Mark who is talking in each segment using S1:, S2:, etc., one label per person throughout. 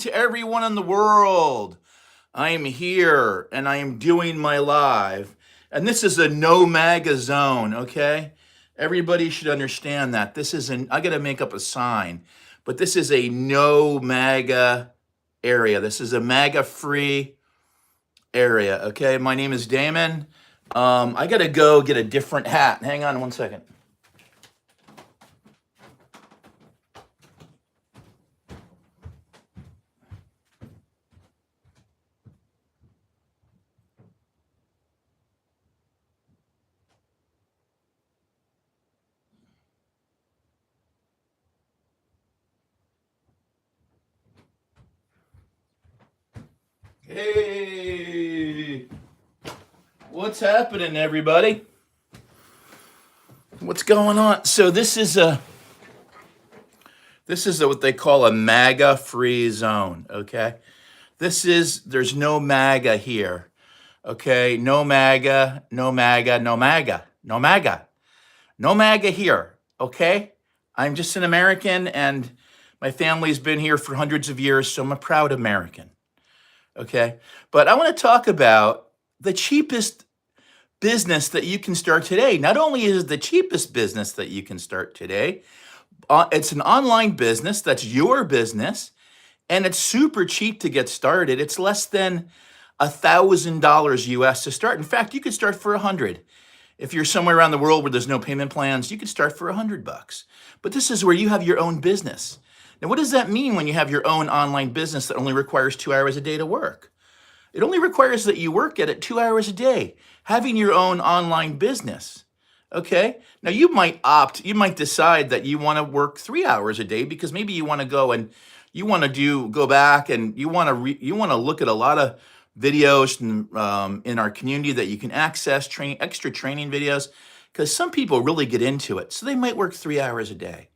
S1: to everyone in the world. I am here and I am doing my live. And this is a no MAGA zone, okay? Everybody should understand that. I got to make up a sign, but this is a no MAGA area. This is a MAGA free area, okay? My name is Damon. I got to go get a different hat. Hang on one second. Hey, what's happening, everybody? What's going on? So this is what they call a MAGA free zone. Okay, there's no MAGA here. Okay, no MAGA, no MAGA, no MAGA, no MAGA, no MAGA here. Okay, I'm just an American, and my family's been here for hundreds of years, so I'm a proud American. Okay, but I want to talk about the cheapest business that you can start today. Not only is it the cheapest business that you can start today, it's an online business that's your business, and it's super cheap to get started. It's less than $1,000 US to start. In fact, you could start for 100. If you're somewhere around the world where there's no payment plans, you could start for $100. But this is where you have your own business. Now, what does that mean when you have your own online business that only requires 2 hours a day to work? It only requires that you work at it 2 hours a day, having your own online business. Okay? Now you might decide that you want to work 3 hours a day because maybe you want to go and go back and you want to look at a lot of videos in our community that you can access, extra training videos, because some people really get into it. So they might work 3 hours a day.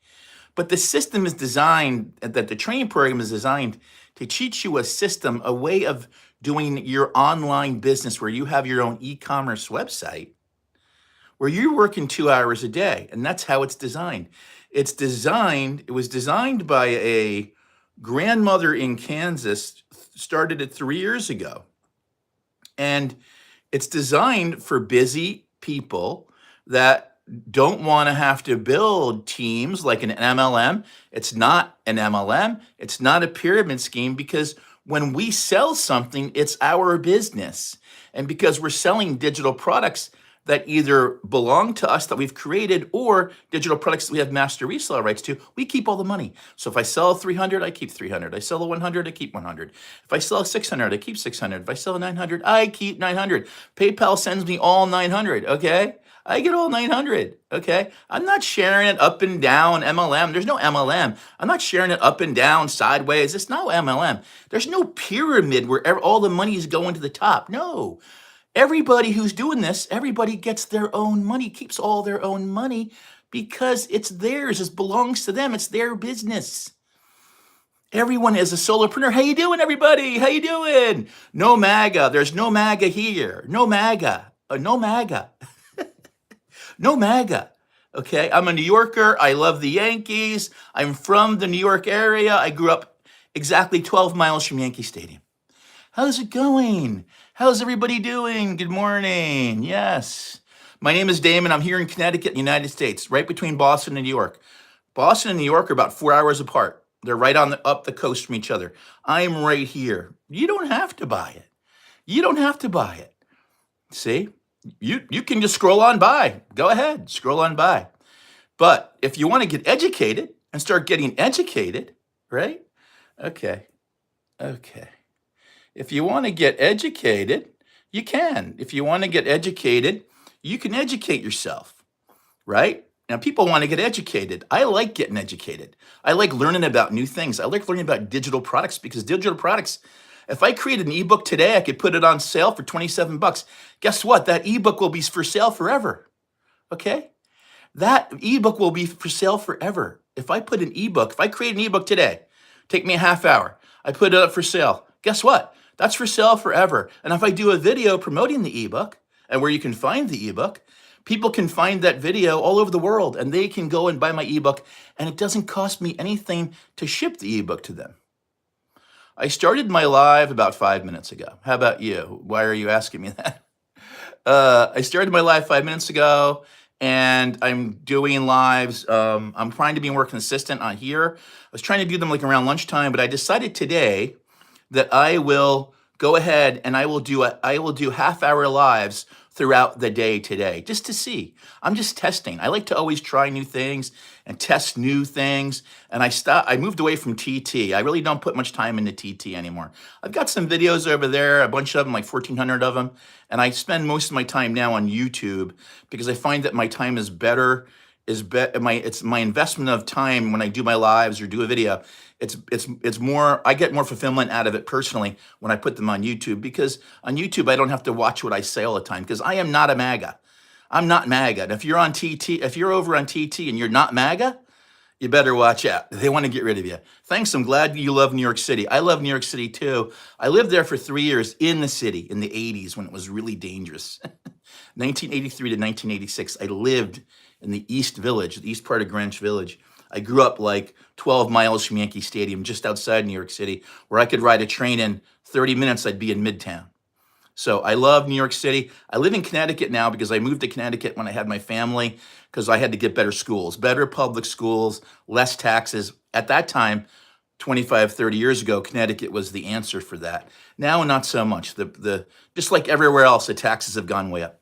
S1: But the system is designed, that the training program is designed to teach you a system, a way of doing your online business where you have your own e-commerce website, where you're working 2 hours a day. And that's how it's designed. It was designed by a grandmother in Kansas, started it 3 years ago. And it's designed for busy people that don't want to have to build teams like an MLM. It's not an MLM. It's not a pyramid scheme, because when we sell something, it's our business. And because we're selling digital products that either belong to us that we've created, or digital products that we have master resale rights to, we keep all the money. So if I sell 300, I keep 300. I sell a 100, I keep 100. If I sell 600, I keep 600. If I sell 900, I keep 900. PayPal sends me all 900, okay? I get all 900, okay? I'm not sharing it up and down MLM. There's no MLM. I'm not sharing it up and down, sideways. It's no MLM. There's no pyramid where all the money is going to the top. No. Everybody who's doing this, everybody gets their own money, keeps all their own money, because it's theirs. It belongs to them. It's their business. Everyone is a solopreneur. How you doing, everybody? How you doing? No MAGA. There's no MAGA here. No MAGA. No MAGA. No MAGA. Okay, I'm a New Yorker. I love the Yankees. I'm from the New York area. I grew up exactly 12 miles from Yankee Stadium. How's it going? How's everybody doing? Good morning. Yes. My name is Damon. I'm here in Connecticut, United States, right between Boston and New York. Boston and New York are about 4 hours apart. They're right up the coast from each other. I'm right here. You don't have to buy it. You don't have to buy it. See? You can just scroll on by. Go ahead, scroll on by. But if you want to get educated and start getting educated, right? Okay. If you want to get educated, you can. If you want to get educated, you can educate yourself, right? Now, people want to get educated. I like getting educated. I like learning about new things. I like learning about digital products, because digital products, if I created an ebook today, I could put it on sale for 27 bucks. Guess what? That ebook will be for sale forever. Okay? That ebook will be for sale forever. If I create an ebook today, take me a half hour, I put it up for sale. Guess what? That's for sale forever. And if I do a video promoting the ebook and where you can find the ebook, people can find that video all over the world, and they can go and buy my ebook, and it doesn't cost me anything to ship the ebook to them. I started my live about 5 minutes ago. How about you? Why are you asking me that? I started my live 5 minutes ago, and I'm doing lives. I'm trying to be more consistent on here. I was trying to do them like around lunchtime, but I decided today that I will go ahead and I will do half-hour lives throughout the day today just to see. I'm just testing. I like to always try new things and test new things. And I moved away from TT. I really don't put much time into TT anymore. I've got some videos over there, a bunch of them, like 1,400 of them, and I spend most of my time now on YouTube because I find that my time is better it's my investment of time when I do my lives or do a video. It's more, I get more fulfillment out of it personally when I put them on YouTube, because on YouTube I don't have to watch what I say all the time, because I am not a MAGA. I'm not MAGA. And if you're on TT, if you're over on TT and you're not MAGA, you better watch out. They want to get rid of you. Thanks. I'm glad you love New York City. I love New York City too. I lived there for 3 years in the city in the 80s when it was really dangerous. 1983 to 1986, I lived in the East Village, the east part of Greenwich Village. I grew up like 12 miles from Yankee Stadium, just outside New York City, where I could ride a train in 30 minutes, I'd be in Midtown. So I love New York City. I live in Connecticut now because I moved to Connecticut when I had my family, because I had to get better schools, better public schools, less taxes. At that time, 25, 30 years ago, Connecticut was the answer for that. Now, not so much. The just like everywhere else, the taxes have gone way up.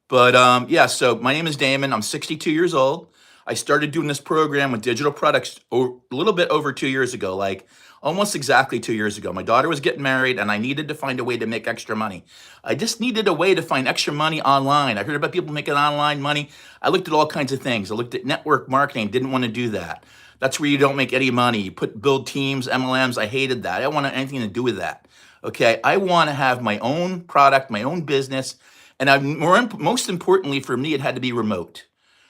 S1: But yeah, so my name is Damon. I'm 62 years old. I started doing this program with digital products a little bit over 2 years ago, like almost exactly 2 years ago. My daughter was getting married and I needed to find a way to make extra money. I just needed a way to find extra money online. I heard about people making online money. I looked at all kinds of things. I looked at network marketing, didn't want to do that. That's where you don't make any money. You build teams, MLMs. I hated that. I don't want anything to do with that. Okay, I want to have my own product, my own business. And most importantly for me, it had to be remote,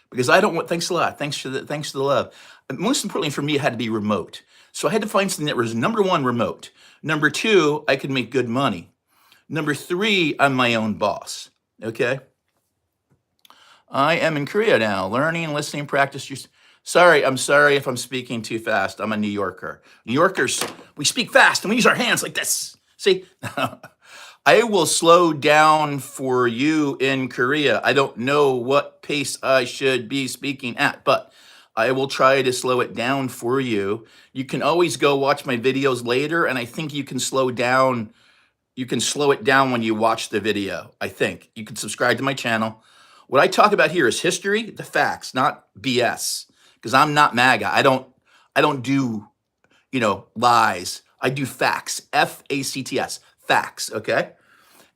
S1: because I don't want. Thanks a lot. Thanks for the love. Most importantly for me, it had to be remote. So I had to find something that was, number one, remote. Number two, I could make good money. Number three, I'm my own boss. Okay. I am in Korea now, learning, listening, practice. I'm sorry if I'm speaking too fast. I'm a New Yorker. New Yorkers, we speak fast and we use our hands like this. See? I will slow down for you in Korea. I don't know what pace I should be speaking at, but I will try to slow it down for you. You can always go watch my videos later, and I think you can slow down. You can slow it down when you watch the video. I think you can subscribe to my channel. What I talk about here is history, the facts, not BS, because I'm not MAGA. I don't do, lies. I do facts, FACTS, facts, okay?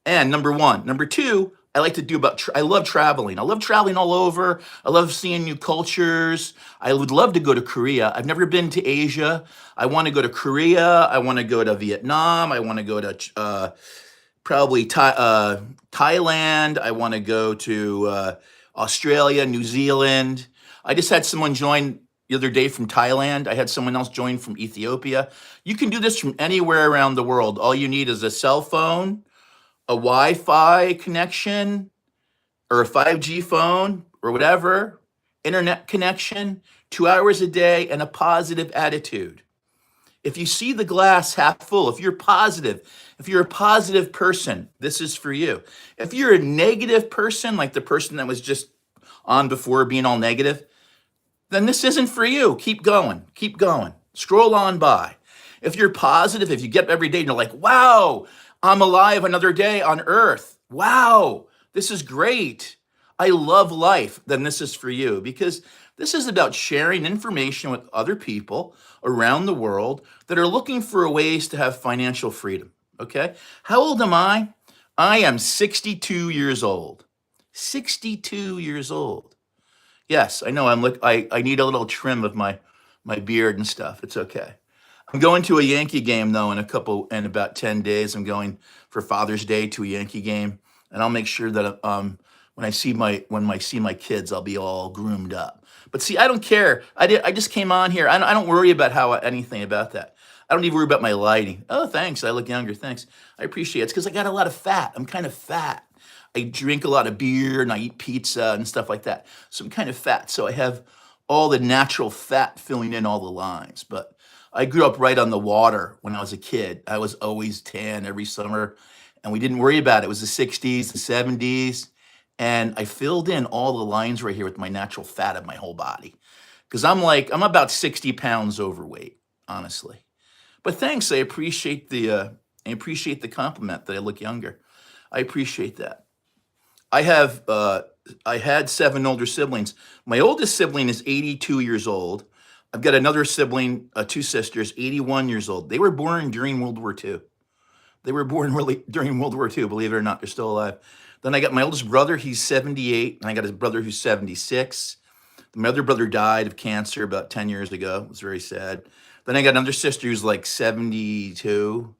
S1: And number one. Number two, I like to do I love traveling. I love traveling all over. I love seeing new cultures. I would love to go to Korea. I've never been to Asia. I want to go to Korea. I want to go to Vietnam. I want to go to probably Thailand. I want to go to Australia, New Zealand. I just had someone join the other day from Thailand. I had someone else join from Ethiopia. You can do this from anywhere around the world. All you need is a cell phone, a Wi-Fi connection, or a 5G phone, or whatever, internet connection, 2 hours a day, and a positive attitude. If you see the glass half full, if you're positive, if you're a positive person, this is for you. If you're a negative person, like the person that was just on before being all negative, then this isn't for you. Keep going, keep going. Scroll on by. If you're positive, if you get up every day and you're like, wow, I'm alive another day on earth. Wow, this is great. I love life. Then this is for you, because this is about sharing information with other people around the world that are looking for ways to have financial freedom. Okay. How old am I? I am 62 years old. 62 years old. Yes, I know. I need a little trim of my beard and stuff. It's okay. I'm going to a Yankee game though in about 10 days. I'm going for Father's Day to a Yankee game, and I'll make sure that when I see my kids, I'll be all groomed up. But see, I don't care. I just came on here. I don't worry about anything about that. I don't even worry about my lighting. Oh, thanks. I look younger. Thanks. I appreciate it. It's because I got a lot of fat. I'm kind of fat. I drink a lot of beer and I eat pizza and stuff like that. So I'm kind of fat. So I have all the natural fat filling in all the lines. But I grew up right on the water when I was a kid. I was always tan every summer, and we didn't worry about it. It was the 60s, the 70s, and I filled in all the lines right here with my natural fat of my whole body. Because I'm about 60 pounds overweight, honestly. But thanks, I appreciate the compliment that I look younger. I appreciate that. I have I had 7 older siblings. My oldest sibling is 82 years old. I've got another sibling, 2 sisters, 81 years old. They were born during World War II. They were born really during World War II, believe it or not, they're still alive. Then I got my oldest brother, he's 78, and I got his brother who's 76. My other brother died of cancer about 10 years ago. It was very sad. Then I got another sister who's like 72.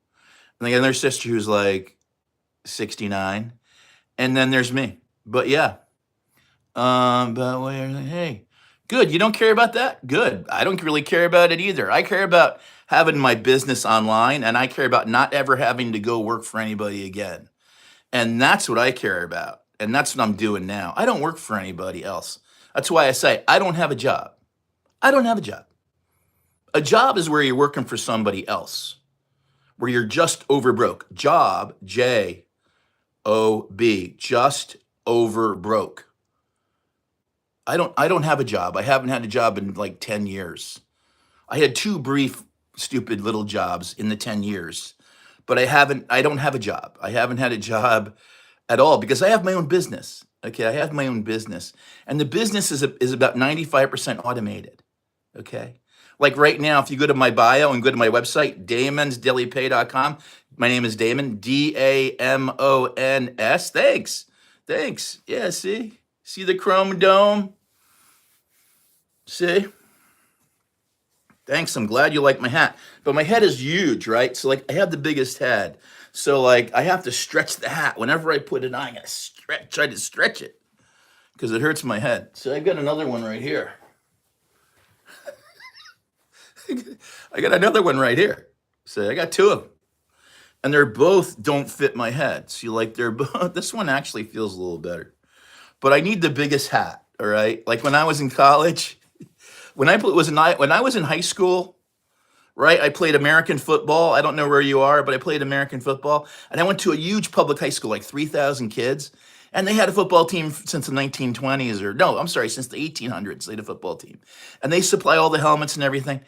S1: And I got another sister who's like 69. And then there's me. But yeah. But where, hey, good. You don't care about that? Good. I don't really care about it either. I care about having my business online, and I care about not ever having to go work for anybody again. And that's what I care about. And that's what I'm doing now. I don't work for anybody else. That's why I say I don't have a job. I don't have a job. A job is where you're working for somebody else, where you're just over broke. Job, J O B, just over broke. I don't have a job. I haven't had a job in like 10 years. I had 2 brief, stupid little jobs in the 10 years, but I don't have a job. I haven't had a job at all because I have my own business. Okay, I have my own business, and the business is about 95% automated. Okay, like right now, if you go to my bio and go to my website, damonsdailypay.com, my name is Damon, Damons. Thanks. Yeah, see the chrome dome. See. Thanks. I'm glad you like my hat. But my head is huge, right? So like I have the biggest head. So like I have to stretch the hat. Whenever I put it on, I gotta try to stretch it because it hurts my head. So I got another one right here. I got another one right here. So I got 2 of them. And they're both don't fit my head. See, like they're both, this one actually feels a little better. But I need the biggest hat, all right? Like when I was in college, when I was in high school, right? I played American football. I don't know where you are, but I played American football. And I went to a huge public high school, like 3,000 kids. And they had a football team since the 1920s, or no, I'm sorry, since the 1800s, they had a football team. And they supply all the helmets and everything.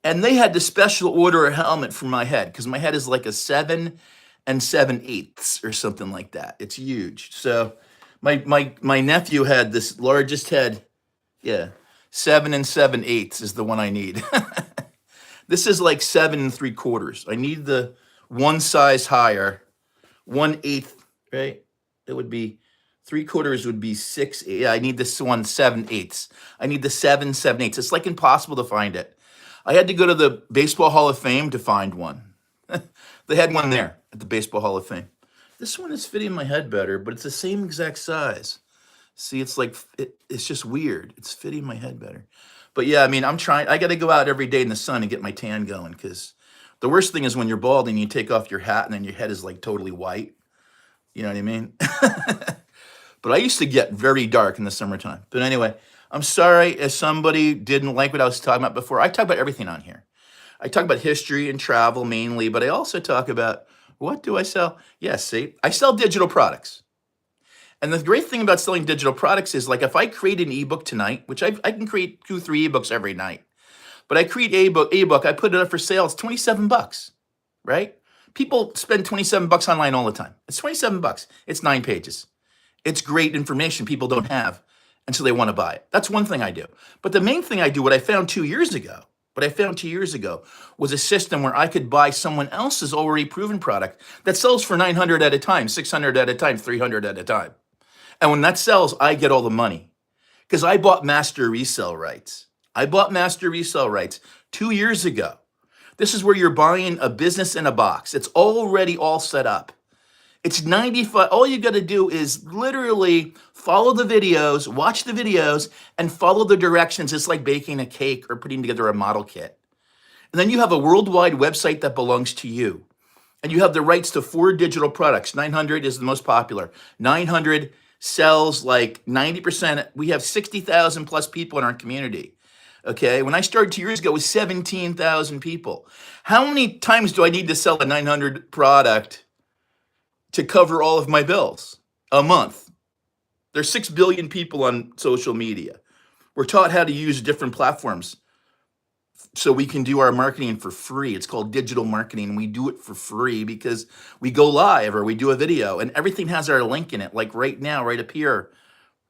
S1: And they had to special order a helmet for my head because my head is like a 7 7/8 or something like that. It's huge. So my nephew had this largest head. Yeah, 7 7/8 is the one I need. This is like 7 3/4. I need the one size higher, 1/8, right? It would be 3/4 would be 6. Yeah, I need this one 7/8. I need the 7 7/8. It's like impossible to find it. I had to go to the Baseball Hall of Fame to find one. They had one there at the Baseball Hall of Fame. This one is fitting my head better, but it's the same exact size. See, it's like it's just weird. It's fitting my head better. But yeah, I mean, I got to go out every day in the sun and get my tan going because the worst thing is when you're bald and you take off your hat and then your head is like totally white. You know what I mean? But I used to get very dark in the summertime. But anyway, I'm sorry if somebody didn't like what I was talking about before. I talk about everything on here. I talk about history and travel mainly, but I also talk about what do I sell? Yes, see, I sell digital products. And the great thing about selling digital products is like if I create an ebook tonight, which I can create 2, 3 ebooks every night, but I create ebook, I put it up for sale, it's $27, right? People spend $27 online all the time. It's $27. It's 9 pages. It's great information people don't have, and so they want to buy it. That's one thing I do. But the main thing I do, what I found 2 years ago, was a system where I could buy someone else's already proven product that sells for 900 at a time, 600 at a time, 300 at a time. And when that sells, I get all the money because I bought master resale rights. 2 years ago. This is where you're buying a business in a box. It's already all set up. It's 95. All you got to do is literally follow the videos, watch the videos, and follow the directions. It's like baking a cake or putting together a model kit. And then you have a worldwide website that belongs to you. And you have the rights to 4 digital products. 900 is the most popular. 900 sells like 90%. We have 60,000 plus people in our community. Okay, when I started 2 years ago, it was 17,000 people. How many times do I need to sell a 900 product to cover all of my bills a month? There's 6 billion people on social media. We're taught how to use different platforms so we can do our marketing for free. It's called digital marketing. We do it for free because we go live or we do a video and everything has our link in it. Like right now, right up here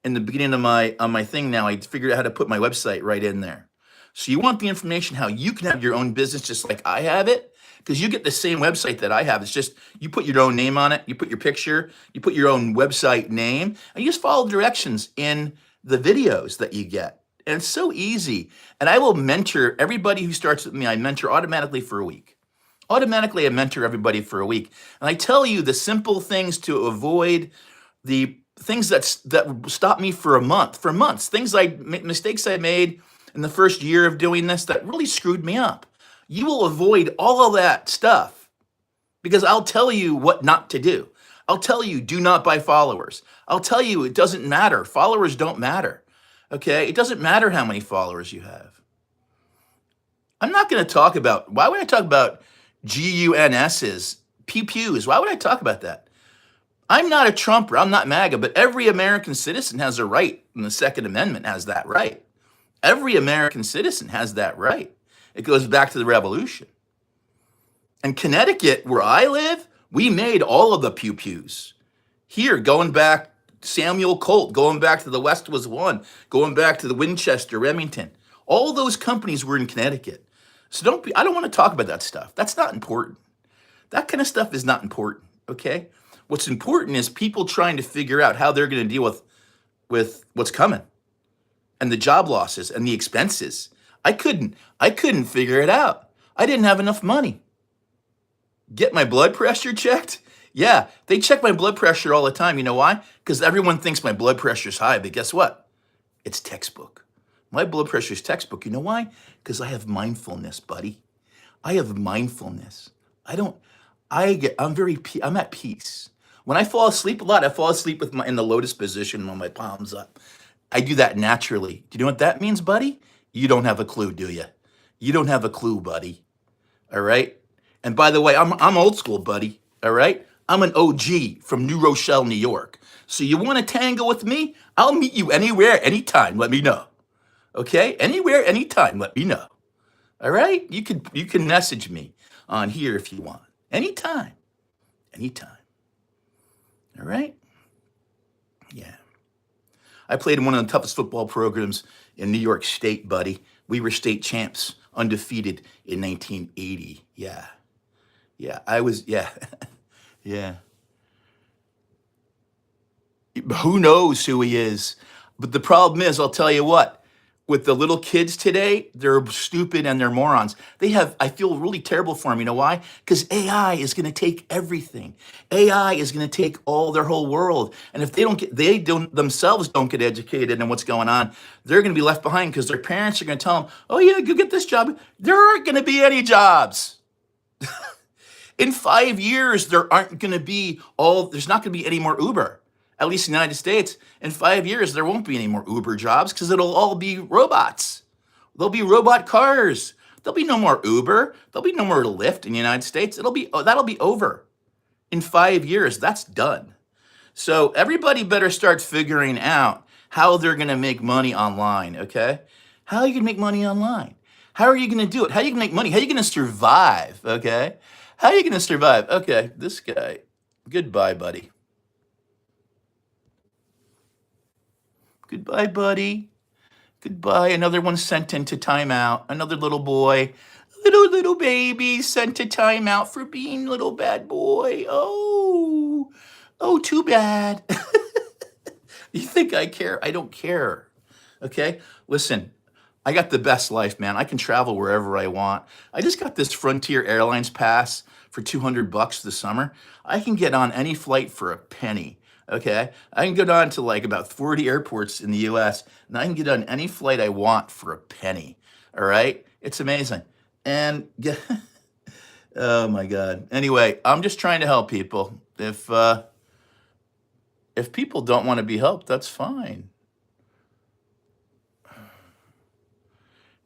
S1: in the beginning of my thing now, I figured out how to put my website right in there. So you want the information how you can have your own business just like I have it, because you get the same website that I have. It's just you put your own name on it, you put your picture, you put your own website name, and you just follow directions in the videos that you get. And it's so easy. And I will mentor everybody who starts with me. I mentor automatically for a week. Automatically, I mentor everybody for a week. And I tell you the simple things to avoid, the things that stopped me for a month, for months, mistakes I made in the first year of doing this that really screwed me up. You will avoid all of that stuff because I'll tell you what not to do. I'll tell you, do not buy followers. I'll tell you, it doesn't matter. Followers don't matter. Okay? It doesn't matter how many followers you have. I'm not going to talk about, why would I talk about GUNSs, pew-pews? Why would I talk about that? I'm not a Trumper, I'm not MAGA, but every American citizen has a right, and the Second Amendment has that right. Every American citizen has that right. It goes back to the Revolution. In Connecticut, where I live, we made all of the pew-pews. Here, going back, Samuel Colt, going back to the West Was One, going back to the Winchester, Remington. All those companies were in Connecticut. So I don't want to talk about that stuff. That's not important. That kind of stuff is not important, okay? What's important is people trying to figure out how they're going to deal with what's coming and the job losses and the expenses. I couldn't figure it out. I didn't have enough money. Get my blood pressure checked? Yeah, they check my blood pressure all the time. You know why? Because everyone thinks my blood pressure's high, but guess what? It's textbook. My blood pressure is textbook. You know why? Because I have mindfulness, buddy. I have mindfulness. I'm at peace. When I fall asleep a lot, I fall asleep in the lotus position with my palms up. I do that naturally. Do you know what that means, buddy? You don't have a clue, do you? You don't have a clue, buddy. All right? And by the way, I'm old school, buddy. All right? I'm an OG from New Rochelle, New York. So you want to tango with me? I'll meet you anywhere, anytime. Let me know. Okay? Anywhere, anytime. Let me know. All right? You can message me on here if you want. Anytime. Anytime. All right? Yeah. I played in one of the toughest football programs in New York State, buddy. We were state champs, undefeated in 1980. Yeah. Yeah, yeah. Yeah. Who knows who he is? But the problem is, I'll tell you what, with the little kids today, they're stupid and they're morons. I feel really terrible for them. You know why? Because AI is going to take everything. AI is going to take their whole world. And if they themselves don't get educated in what's going on, they're going to be left behind because their parents are going to tell them, oh yeah, go get this job. There aren't going to be any jobs. In 5 years, there's not going to be any more Uber. At least in the United States, in 5 years, there won't be any more Uber jobs because it'll all be robots. There'll be robot cars. There'll be no more Uber. There'll be no more Lyft in the United States. That'll be over. In 5 years, that's done. So everybody better start figuring out how they're going to make money online, okay? How are you going to make money online? How are you going to do it? How are you going to make money? How are you going to survive, okay? How are you going to survive? Okay, this guy, goodbye, buddy. Goodbye, buddy. Goodbye. Another one sent into timeout. Another little boy, little baby sent to timeout for being little bad boy. Oh, too bad. You think I care? I don't care. Okay? Listen, I got the best life, man. I can travel wherever I want. I just got this Frontier Airlines pass for $200 this summer. I can get on any flight for a penny. Okay, I can go down to like about 40 airports in the US and I can get on any flight I want for a penny. All right, it's amazing. And oh my God. Anyway, I'm just trying to help people. If people don't want to be helped, that's fine.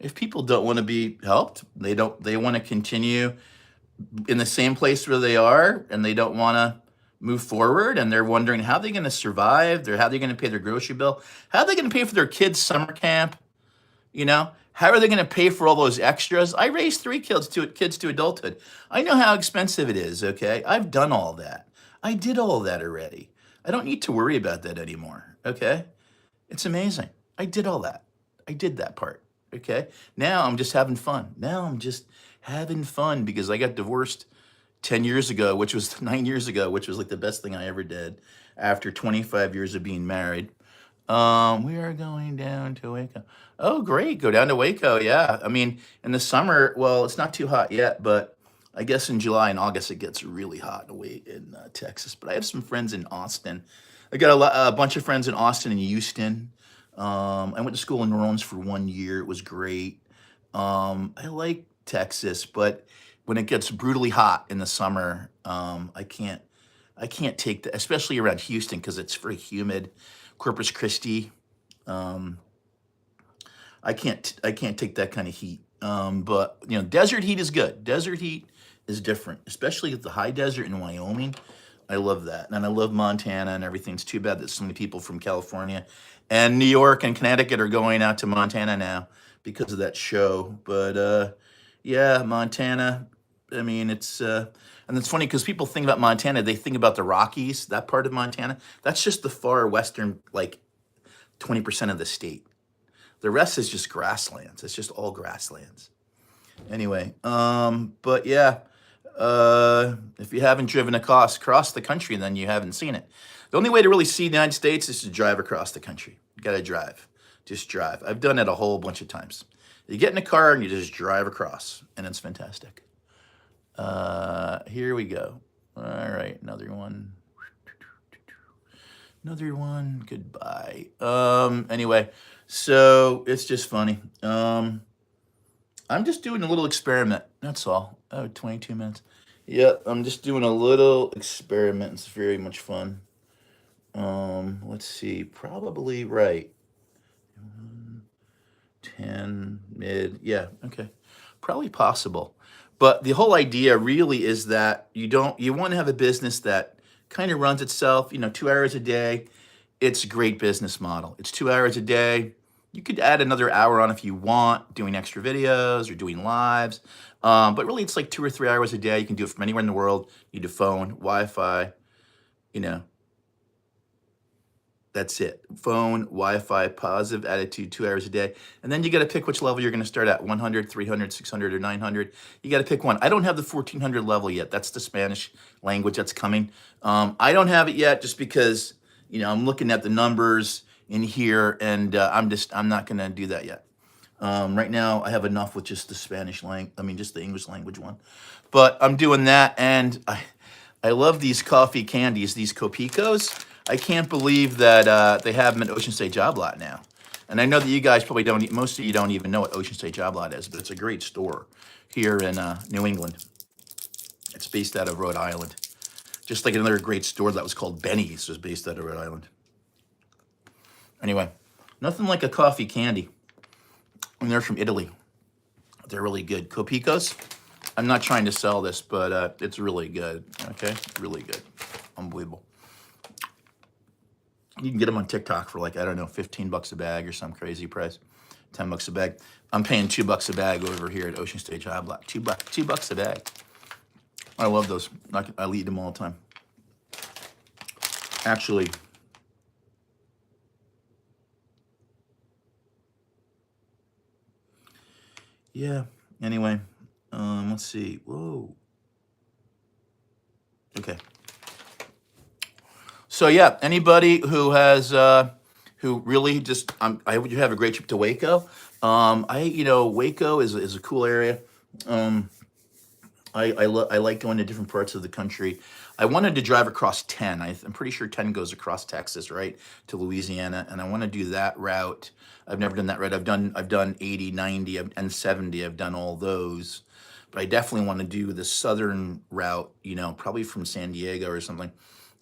S1: If people don't want to be helped, they want to continue in the same place where they are and they don't want to move forward and they're wondering how they're going to survive, how they're going to pay their grocery bill, how are they going to pay for their kids' summer camp, you know? How are they going to pay for all those extras? I raised three kids to adulthood. I know how expensive it is, okay? I've done all that. I did all that already. I don't need to worry about that anymore, okay? It's amazing. I did all that. I did that part, okay? Now I'm just having fun. Now I'm just having fun because I got divorced 10 years ago, which was 9 years ago, which was like the best thing I ever did after 25 years of being married. We are going down to Waco. Oh, great. Go down to Waco. Yeah. I mean, in the summer, well, it's not too hot yet, but I guess in July and August it gets really hot in Texas. But I have some friends in Austin. I got a bunch of friends in Austin and Houston. I went to school in New Orleans for 1 year. It was great. I like Texas, but when it gets brutally hot in the summer, I can't take that, especially around Houston because it's very humid. Corpus Christi, um, I can't take that kind of heat. But you know, desert heat is good. Desert heat is different, especially at the high desert in Wyoming. I love that, and I love Montana and everything. It's too bad that so many people from California and New York and Connecticut are going out to Montana now because of that show. But yeah, Montana. I mean, and it's funny because people think about Montana, they think about the Rockies, that part of Montana. That's just the far western, like 20% of the state. The rest is just grasslands. It's just all grasslands. Anyway, but yeah, if you haven't driven across the country, then you haven't seen it. The only way to really see the United States is to drive across the country. You gotta drive. Just drive. I've done it a whole bunch of times. You get in a car and you just drive across, and it's fantastic. Here we go. All right, another one. Another one. Goodbye. Anyway, so it's just funny. I'm just doing a little experiment. That's all. Oh, 22 minutes. Yeah, I'm just doing a little experiment. It's very much fun. Let's see. Probably right. 10 mid. Yeah, okay. Probably possible. But the whole idea really is that you want to have a business that kind of runs itself, 2 hours a day. It's a great business model. It's 2 hours a day. You could add another hour on if you want, doing extra videos or doing lives. But really, it's like 2 or 3 hours a day. You can do it from anywhere in the world. You need a phone, Wi-Fi, you know, that's it. Phone, Wi-Fi, positive attitude, 2 hours a day. And then you got to pick which level you're going to start at, 100, 300, 600, or 900. You got to pick one. I don't have the 1400 level yet. That's the Spanish language that's coming. I don't have it yet just because, I'm looking at the numbers in here and I'm not going to do that yet. Right now I have enough with just the just the English language one. But I'm doing that, and I love these coffee candies, these Copicos. I can't believe that they have them at Ocean State Job Lot now. And I know that you guys probably don't, most of you don't even know what Ocean State Job Lot is, but it's a great store here in New England. It's based out of Rhode Island. Just like another great store that was called Benny's was based out of Rhode Island. Anyway, nothing like a coffee candy. And they're from Italy. They're really good. Copicos. I'm not trying to sell this, but it's really good. Okay, really good. Unbelievable. You can get them on TikTok for like, I don't know, 15 bucks a bag or some crazy price. 10 bucks a bag. I'm paying $2 a bag over here at Ocean State Job Lot. $2 a bag. I love those. I eat them all the time. Actually, yeah. Anyway, let's see. Whoa. Okay. So yeah, anybody who has who really just I hope you have a great trip to Waco. Waco is a cool area. I like going to different parts of the country. I wanted to drive across 10. I'm pretty sure 10 goes across Texas, right, to Louisiana, and I want to do that route. I've never done that route. I've done 80, 90, and 70. I've done all those, but I definitely want to do the southern route. Probably from San Diego or something,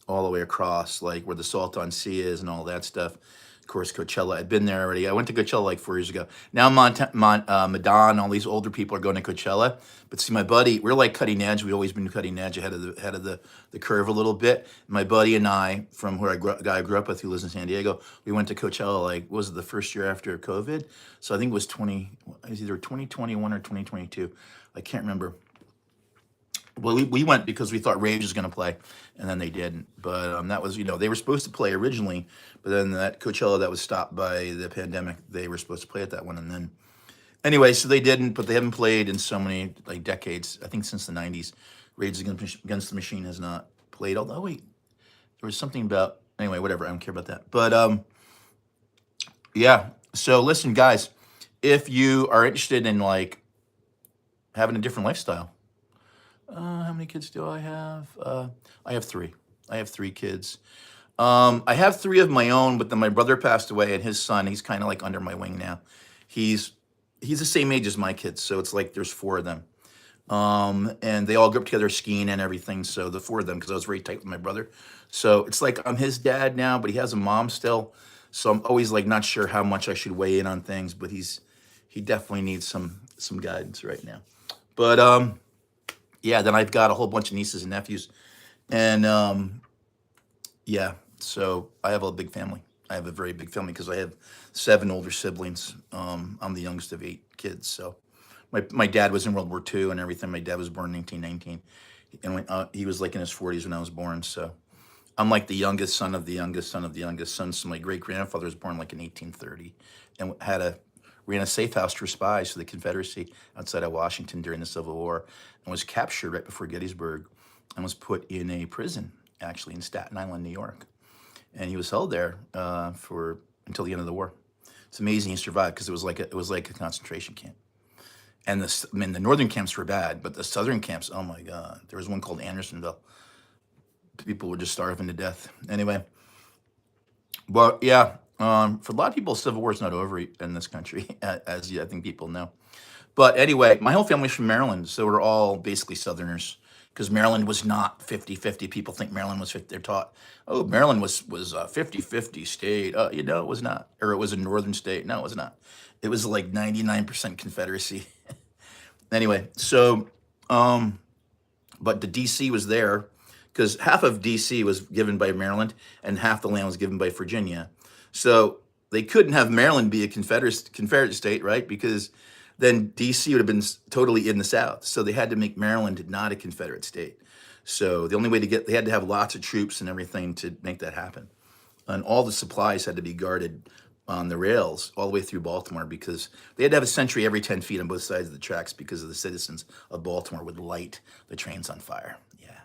S1: all the way across, like where the Salton Sea is and all that stuff. Of course, Coachella. I'd been there already. I went to Coachella like 4 years ago. Now Madon, all these older people are going to Coachella. But see, my buddy, we're like cutting edge. We've always been cutting edge ahead of the curve a little bit. My buddy and I, from where guy I grew up with, who lives in San Diego, we went to Coachella like, what was it, the first year after COVID? So I think it was either 2021 or 2022. I can't remember. Well, we went because we thought Rage was going to play, and then they didn't. But that was, they were supposed to play originally, but then that Coachella that was stopped by the pandemic, they were supposed to play at that one, and then anyway, so they didn't. But they haven't played in so many like decades. I think since the '90s, Rage Against the Machine has not played. Although wait, there was something about anyway, whatever. I don't care about that. But yeah. So listen, guys, if you are interested in like having a different lifestyle. How many kids do I have? I have three. I have three kids. I have three of my own, but then my brother passed away, and his son, he's kind of like under my wing now. He's the same age as my kids, so it's like there's four of them. And they all grew up together skiing and everything. So the four of them, because I was very tight with my brother. So it's like I'm his dad now, but he has a mom still. So I'm always like not sure how much I should weigh in on things, but he definitely needs some guidance right now. But yeah, then I've got a whole bunch of nieces and nephews, and yeah, so I have a big family. I have a very big family because I have 7 older siblings. I'm the youngest of 8 kids. So my dad was in World War II and everything. My dad was born in 1919, and he was like in his 40s when I was born. So I'm like the youngest son of the youngest son of the youngest son. So my great grandfather was born like in 1830, and ran a safe house for spies for the Confederacy outside of Washington during the Civil War, and was captured right before Gettysburg, and was put in a prison actually in Staten Island, New York, and he was held there for until the end of the war. It's amazing he survived because it was like a concentration camp. And the northern camps were bad, but the southern camps, oh my God, there was one called Andersonville. People were just starving to death. Anyway, but yeah, for a lot of people, Civil War is not over in this country, as I think people know. But anyway, my whole family's from Maryland, so we're all basically Southerners because Maryland was not 50-50. People think Maryland was 50. They're taught, oh, Maryland was a 50-50 state. It was not. Or it was a northern state. No, it was not. It was like 99% Confederacy. Anyway, so, but the D.C. was there because half of D.C. was given by Maryland and half the land was given by Virginia. So they couldn't have Maryland be a Confederate state, right? Because then D.C. would have been totally in the South. So they had to make Maryland not a Confederate state. So the only way they had to have lots of troops and everything to make that happen. And all the supplies had to be guarded on the rails all the way through Baltimore because they had to have a sentry every 10 feet on both sides of the tracks because of the citizens of Baltimore would light the trains on fire. Yeah.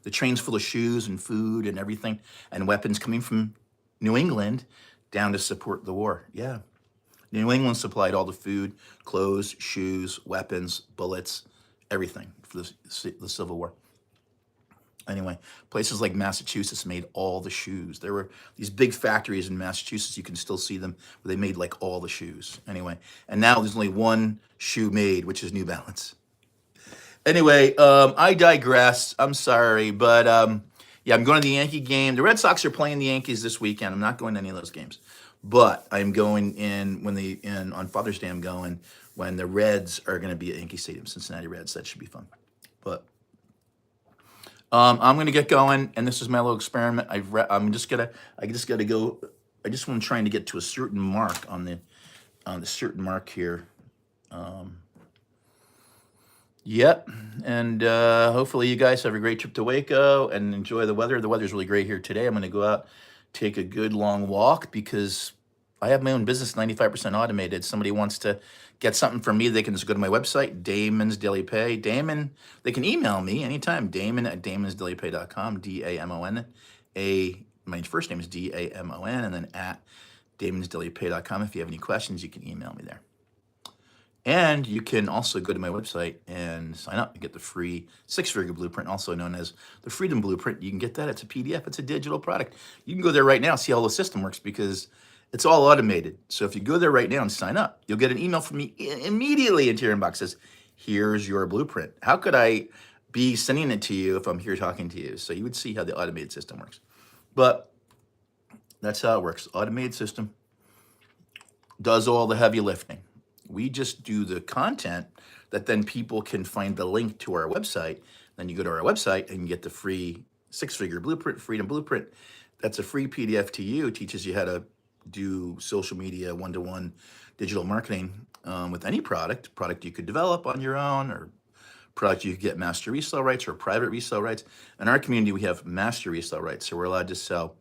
S1: The trains full of shoes and food and everything and weapons coming from New England down to support the war. Yeah. New England supplied all the food, clothes, shoes, weapons, bullets, everything for the Civil War. Anyway, places like Massachusetts made all the shoes. There were these big factories in Massachusetts. You can still see them where they made like all the shoes. Anyway, and now there's only one shoe made, which is New Balance. Anyway, I digress. I'm sorry, but yeah, I'm going to the Yankee game. The Red Sox are playing the Yankees this weekend. I'm not going to any of those games, but I'm going on Father's Day. I'm going when the Reds are going to be at Yankee Stadium, Cincinnati Reds. That should be fun. But I'm gonna get going, and this is my little experiment. I just gotta go. I just want trying to get to a certain mark on the certain mark here. Yep, and hopefully you guys have a great trip to Waco and enjoy the weather. The weather's really great here today. I'm gonna go out, take a good long walk because I have my own business, 95% automated. Somebody wants to get something from me, they can just go to my website, Damon's Daily Pay. Damon, they can email me anytime, Damon@damonsdailypay.com, DAMON. My first name is DAMON, and then at damonsdailypay.com. If you have any questions, you can email me there. And you can also go to my website and sign up and get the free 6-figure blueprint, also known as the Freedom Blueprint. You can get that. It's a PDF. It's a digital product. You can go there right now and see how the system works because it's all automated. So if you go there right now and sign up, you'll get an email from me immediately into your inbox that says, here's your blueprint. How could I be sending it to you if I'm here talking to you? So you would see how the automated system works. But That's how it works. Automated system does all the heavy lifting. We just do the content that then people can find the link to our website. Then you go to our website and you get the free 6-figure blueprint, Freedom Blueprint. That's a free PDF to you. It teaches you how to do social media, one-to-one digital marketing with any product you could develop on your own, or product you could get master resale rights or private resale rights. In our community, we have master resale rights, so we're allowed to sell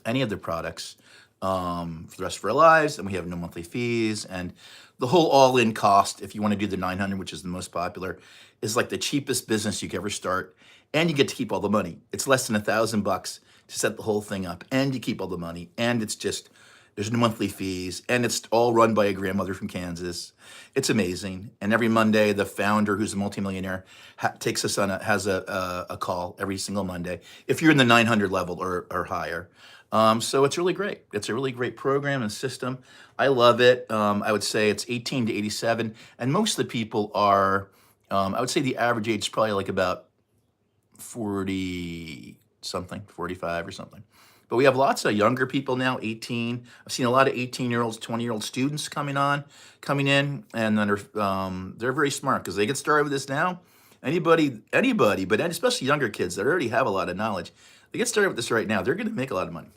S1: any of the products for the rest of our lives, and we have no monthly fees. And the whole all-in cost, if you want to do the 900, which is the most popular, is like the cheapest business you could ever start, and you get to keep all the money. It's less than $1,000 to set the whole thing up, and you keep all the money, and it's just, there's no monthly fees, and it's all run by a grandmother from Kansas. It's amazing. And every Monday, the founder, who's a multimillionaire, takes us on has a call every single Monday, if you're in the 900 level or higher. So it's really great. It's a really great program and system. I love it. I would say it's 18 to 87, and most of the people are, I would say the average age is probably like about 40 something, 45 or something. But we have lots of younger people now, 18. I've seen a lot of 18-year-olds, 20-year-old students coming in, and then they're very smart because they get started with this now. Anybody, but especially younger kids that already have a lot of knowledge, they get started with this right now, they're going to make a lot of money.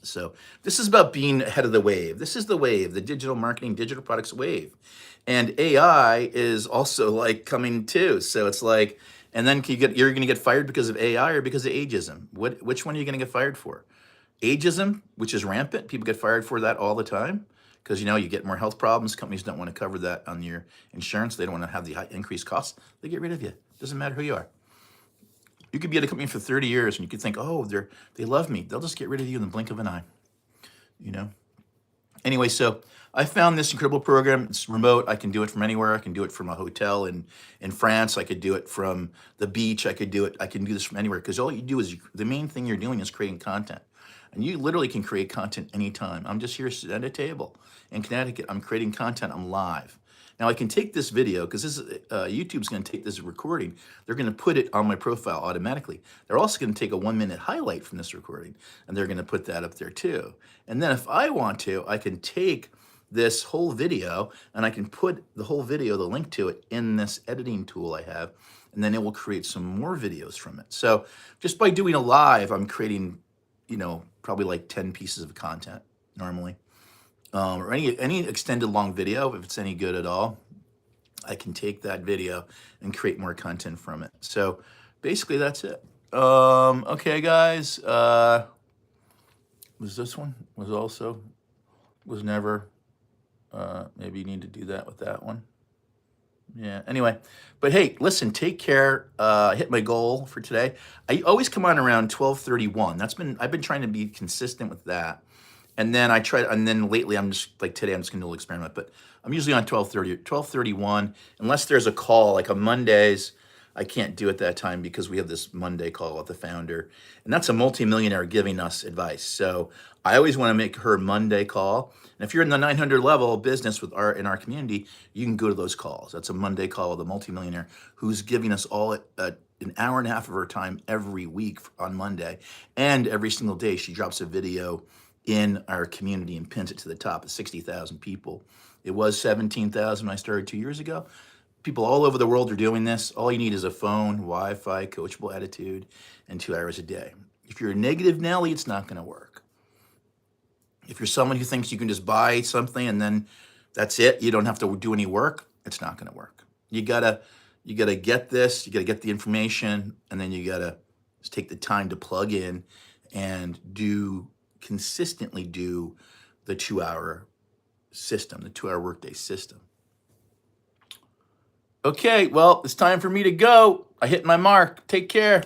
S1: So this is about being ahead of the wave. This is the wave, the digital marketing, digital products wave. And AI is also like coming too. So it's like, and then you're going to get fired because of AI or because of ageism. Which one are you going to get fired for? Ageism, which is rampant. People get fired for that all the time because, you get more health problems. Companies don't want to cover that on your insurance. They don't want to have the high increased costs. They get rid of you. Doesn't matter who you are. You could be at a company for 30 years and you could think, oh, they love me. They'll just get rid of you in the blink of an eye. Anyway, so I found this incredible program. It's remote. I can do it from anywhere. I can do it from a hotel in France. I could do it from the beach. I can do this from anywhere, because all you do is the main thing you're doing is creating content. And you literally can create content anytime. I'm just here sitting at a table in Connecticut. I'm creating content. I'm live. Now I can take this video, because this is, YouTube's going to take this recording. They're going to put it on my profile automatically. They're also going to take a 1-minute highlight from this recording, and they're going to put that up there too. And then if I want to, I can take this whole video and I can put the whole video, the link to it, in this editing tool I have, and then it will create some more videos from it. So just by doing a live, I'm creating, probably like 10 pieces of content normally. Or any extended long video, if it's any good at all, I can take that video and create more content from it. So basically that's it. Okay, guys. Was this one? Was never. Maybe you need to do that with that one. Yeah. Anyway, but hey, listen, take care. I hit my goal for today. I always come on around 12:31. I've been trying to be consistent with that. And then lately I'm just like today, I'm just gonna do a little experiment, but I'm usually on 12:30, 12:31, unless there's a call, like on Mondays. I can't do it that time because we have this Monday call with the founder, and that's a multimillionaire giving us advice. So I always want to make her Monday call. And if you're in the 900 level business in our community, you can go to those calls. That's a Monday call with a multimillionaire who's giving us all an hour and a half of her time every week on Monday, and every single day she drops a video in our community and pins it to the top of 60,000 people. It was 17,000 when I started 2 years ago. People all over the world are doing this. All you need is a phone, Wi-Fi, coachable attitude, and 2 hours a day. If you're a negative Nelly, it's not going to work. If you're someone who thinks you can just buy something and then that's it, you don't have to do any work, it's not going to work. You gotta get this, you gotta get the information, and then you gotta just take the time to plug in and consistently do the 2-hour system, the 2-hour workday system. Okay, well, it's time for me to go. I hit my mark. Take care.